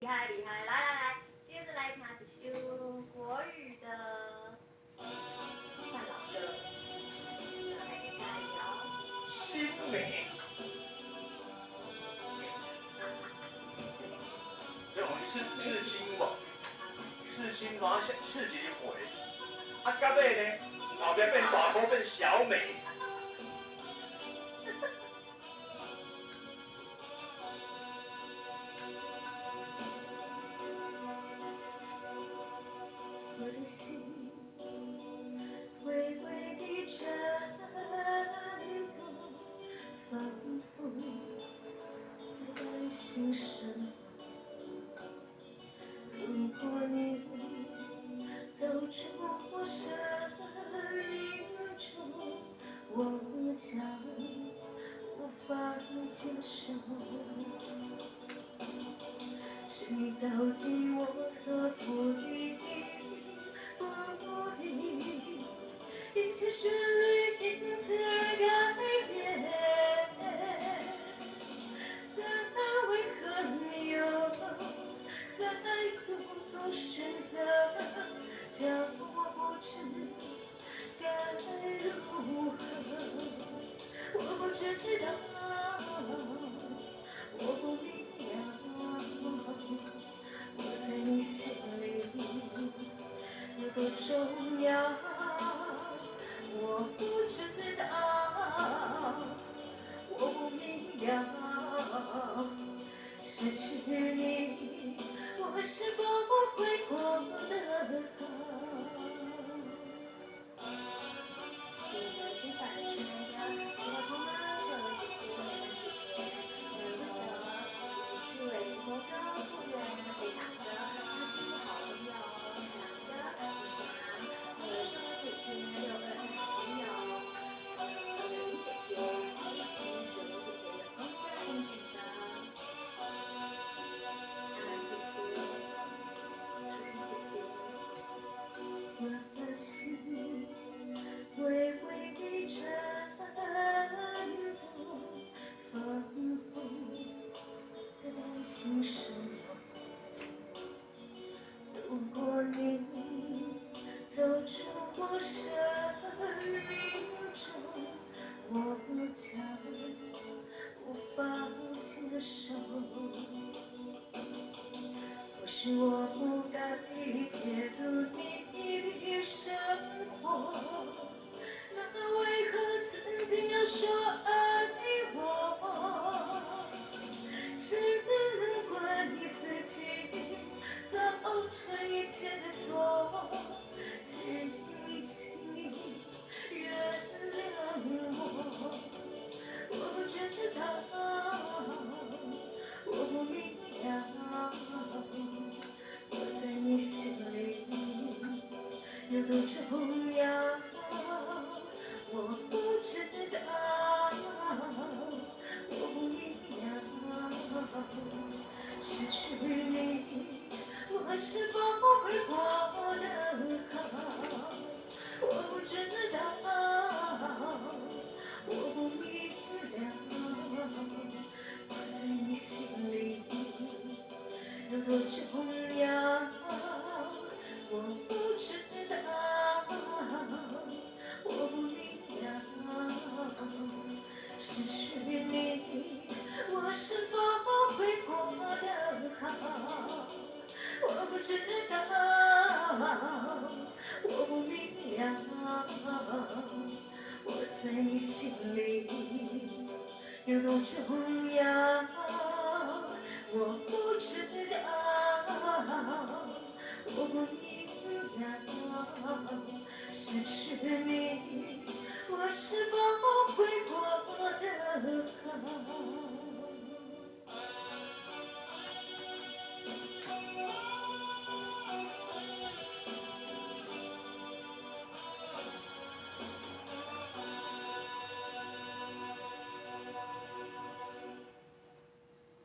厉害厉害，来来来，接着来看一首国语的算老歌，来加油。新美，这种刺青无？刺青哪刺几回？啊，到尾呢？后边变大头变小美。我的心微微地颤动，仿佛在担心什么。如果你走出我生命中，我将无法接受。是你走进我所不理。一切旋律因此而改变，但为何你又再度做选择，叫我不知该如何？我不知道，我不明了，我在你心里有多重要。我不知道，我不明了，失去你，我是否会过得好？谢谢你的精彩的声音呀！除了同呢，是我们姐姐、妹妹姐姐、妹妹以及志伟、齐国哥、傅园，非常的开心，好朋友，两个主持人，双姐姐、六个好朋友，林姐姐、一起子琳姐姐有公司的应景的，姐姐，舒心姐姐，我的心微微地颤动，仿佛在担心什么。如果你走出我生命中，我将无法接受。或许我不该介入你的生活，那为何曾经要说爱我？只能怪你自己造成一切的错，请你原谅我。我不知道，我不明了，我在你心里有多重要。我不知道，我不明了，失去你，我是否会过得好？我不知道，我不明了，我在你心里有多重要？我不知道，我不明了，失去你，我是否会过得好？我不知道，我不明了，我在你心里有多重要？我不知道，我不明了，失去你，我是否会过得好？